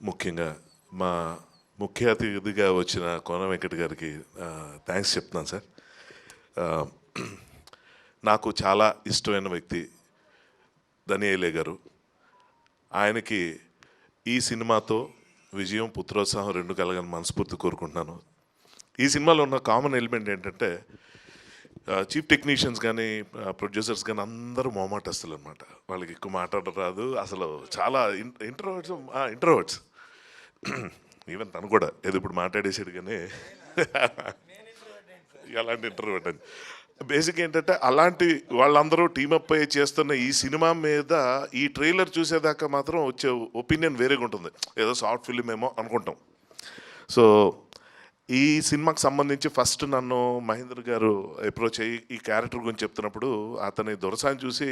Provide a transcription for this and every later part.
ముఖ్యంగా మా ముఖ్య అతిథిగా వచ్చిన కోన వెంకట్ గారికి థ్యాంక్స్ చెప్తున్నాను సార్. నాకు చాలా ఇష్టమైన వ్యక్తి దనియేలే గారు. ఆయనకి ఈ సినిమాతో విజయం, పుత్రోత్సాహం రెండు కలగాలని మనస్ఫూర్తి కోరుకుంటున్నాను. ఈ సినిమాలో ఉన్న కామన్ ఎలిమెంట్ ఏంటంటే చీఫ్ టెక్నీషియన్స్ కానీ ప్రొడ్యూసర్స్ కానీ అందరూ మొహమాటస్తులు అనమాట. వాళ్ళకి ఎక్కువ మాట్లాడడం రాదు. అసలు చాలా ఇంట్రోవర్ట్స్ ఈవెన్ తను కూడా ఏదో ఇప్పుడు మాట్లాడేసాడు కానీ ఎలాంటి ఇంటర్వ్యూట్ అని. బేసిక్ ఏంటంటే అలాంటి వాళ్ళందరూ టీమప్ అయ్యి చేస్తున్న ఈ సినిమా మీద ఈ ట్రైలర్ చూసేదాకా మాత్రం వచ్చే ఒపీనియన్ వేరేగా ఉంటుంది. ఏదో సాఫ్ట్ ఫిల్మ్ ఏమో అనుకుంటాం. సో ఈ సినిమాకి సంబంధించి ఫస్ట్ నన్ను మహేంద్ర గారు అప్రోచ్ అయ్యి ఈ క్యారెక్టర్ గురించి చెప్తున్నప్పుడు అతని దొరసాన్ని చూసి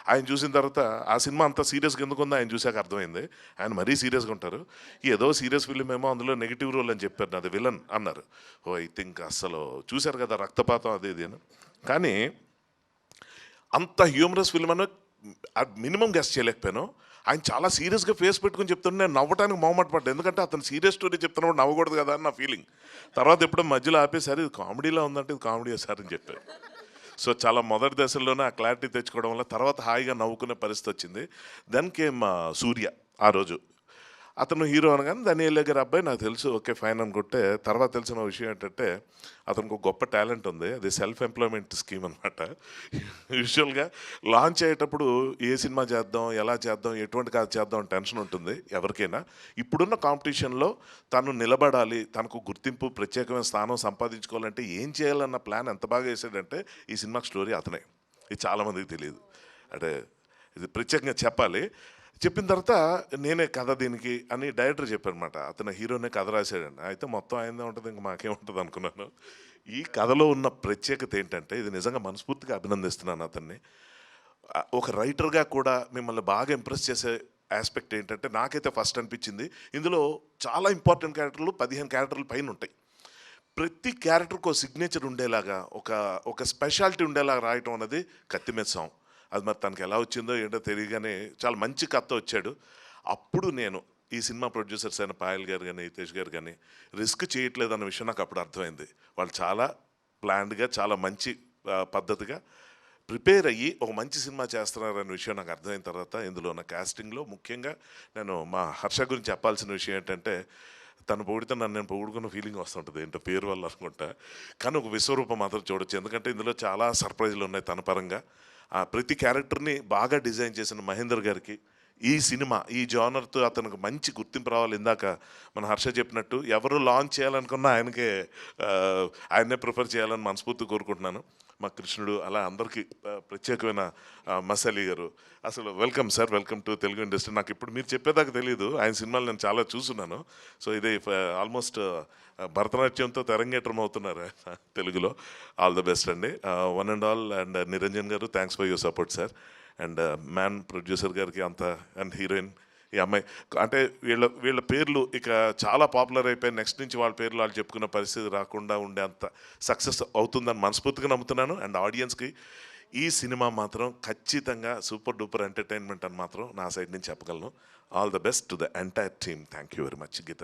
ఆయన చూసిన తర్వాత ఆ సినిమా అంత సీరియస్గా ఎందుకు ఉందో ఆయన చూసాక అర్థమైంది. ఆయన మరీ సీరియస్గా ఉంటారు. ఏదో సీరియస్ ఫిల్మ్ ఏమో అందులో నెగిటివ్ రోల్ అని చెప్పారు, నాది విలన్ అన్నారు. ఓ ఐ థింక్ అసలు చూశారు కదా రక్తపాతం అది ఇది అని. కానీ అంత హ్యూమరస్ ఫిల్మ్ అని మినిమం గెస్ట్ చేయలేకపోయాను. ఆయన చాలా సీరియస్గా ఫేస్ పెట్టుకుని చెప్తుంటే నేను నవ్వడానికి మొహమాట పడ్డా. ఎందుకంటే అతను సీరియస్ స్టోరీ చెప్తున్నప్పుడు నవ్వకూడదు కదా అని నా ఫీలింగ్. తర్వాత ఎప్పుడో మధ్యలో ఆపేసారి ఇది కామెడీలో ఉందంటే ఇది కామెడీ సార్ అని చెప్పారు. సో చాలా మొదటి దశల్లోనే ఆ క్లారిటీ తెచ్చుకోవడం వల్ల తర్వాత హాయిగా నవ్వుకునే పరిస్థితి వచ్చింది. దెన్ కేమ్ సూర్య. ఆ రోజు అతను హీరో అనగానే దనియేలే గారి అబ్బాయి నాకు తెలుసు, ఓకే ఫైన్ అనుకుంటే తర్వాత తెలిసిన విషయం ఏంటంటే అతనికి ఒక గొప్ప టాలెంట్ ఉంది. అది సెల్ఫ్ ఎంప్లాయ్మెంట్ స్కీమ్ అనమాట. యూజువల్గా లాంచ్ అయ్యేటప్పుడు ఏ సినిమా చేద్దాం, ఎలా చేద్దాం, ఎటువంటి కాదు చేద్దాం అని టెన్షన్ ఉంటుంది ఎవరికైనా. ఇప్పుడున్న కాంపిటీషన్లో తను నిలబడాలి, తనకు గుర్తింపు ప్రత్యేకమైన స్థానం సంపాదించుకోవాలంటే ఏం చేయాలన్న ప్లాన్ ఎంత బాగా వేసాడంటే ఈ సినిమా స్టోరీ అతనే. ఇది చాలామందికి తెలియదు. అంటే ఇది ప్రత్యేకంగా చెప్పాలి. చెప్పిన తర్వాత నేనే కథ దీనికి అని డైరెక్టర్ చెప్పారనమాట. అతను హీరోనే కథ రాశాడండి. అయితే మొత్తం ఆయనదే ఉంటుంది, ఇంకా మాకేముంటుంది అనుకున్నాను. ఈ కథలో ఉన్న ప్రత్యేకత ఏంటంటే ఇది నిజంగా మనస్ఫూర్తిగా అభినందిస్తున్నాను అతన్ని. ఒక రైటర్గా కూడా మిమ్మల్ని బాగా ఇంప్రెస్ చేసే ఆస్పెక్ట్ ఏంటంటే నాకైతే ఫస్ట్ అనిపించింది ఇందులో చాలా ఇంపార్టెంట్ క్యారెక్టర్లు 15 క్యారెక్టర్ల పైన ఉంటాయి. ప్రతి క్యారెక్టర్కి ఒక సిగ్నేచర్ ఉండేలాగా ఒక స్పెషాలిటీ ఉండేలాగా రాయటం అనేది కత్తిమెచ్చాం. అది మరి తనకి ఎలా వచ్చిందో ఏంటో తెలియగానే చాలా మంచి కథ వచ్చాడు. అప్పుడు నేను ఈ సినిమా ప్రొడ్యూసర్స్ అయిన పాయల్ గారు కానీ హితేష్ గారు కానీ రిస్క్ చేయట్లేదు అన్న విషయం నాకు అప్పుడు అర్థమైంది. వాళ్ళు చాలా ప్లాన్డ్గా చాలా మంచి పద్ధతిగా ప్రిపేర్ అయ్యి ఒక మంచి సినిమా చేస్తున్నారనే విషయం నాకు అర్థమైన తర్వాత ఇందులో ఉన్న కాస్టింగ్లో ముఖ్యంగా నేను మా హర్ష గురించి చెప్పాల్సిన విషయం ఏంటంటే తను పొగిడితే నన్ను నేను పొగుడుకున్న ఫీలింగ్ వస్తుంటుంది ఏంటో పేరు వల్ల అనుకుంటా. కానీ ఒక విశ్వరూపం మాత్రం చూడొచ్చు. ఎందుకంటే ఇందులో చాలా సర్ప్రైజ్లు ఉన్నాయి తన పరంగా. ప్రతి క్యారెక్టర్ని బాగా డిజైన్ చేసిన మహేందర్ గారికి ఈ సినిమా ఈ జానర్తో అతనికి మంచి గుర్తింపు రావాలి. ఇందాక మన హర్ష చెప్పినట్టు ఎవరు లాంచ్ చేయాలనుకున్నా ఆయన్నే ప్రిఫర్ చేయాలని మనస్ఫూర్తి కోరుకుంటున్నాను. మా కృష్ణుడు అలా అందరికీ ప్రత్యేకమైన మసాలి గారు అసలు welcome sir, welcome to Telugu industry. నాకు ఇప్పుడు మీరు చెప్పేదాకా తెలియదు, ఆయన సినిమాలు నేను చాలా చూస్తున్నాను. సో ఇది ఆల్మోస్ట్ భరతనాట్యంతో తెరంగేట్రం అవుతున్నారు తెలుగులో. ఆల్ ద బెస్ట్ అండి, one and all. And Niranjan గారు thanks for your support sir. And man producer గారికి అండ్ హీరోయిన్ ఈ అమ్మాయి అంటే వీళ్ళ పేర్లు ఇక చాలా పాపులర్ అయిపోయి నెక్స్ట్ నుంచి వాళ్ళ పేర్లు వాళ్ళు చెప్పుకున్న పరిస్థితి రాకుండా ఉండే అంత సక్సెస్ అవుతుందని మనస్ఫూర్తిగా నమ్ముతున్నాను. అండ్ ఆడియన్స్కి ఈ సినిమా మాత్రం ఖచ్చితంగా సూపర్ డూపర్ ఎంటర్టైన్మెంట్ అని మాత్రం నా సైడ్ నుంచి చెప్పగలను. All the best to the entire team. Thank you very much. Gita.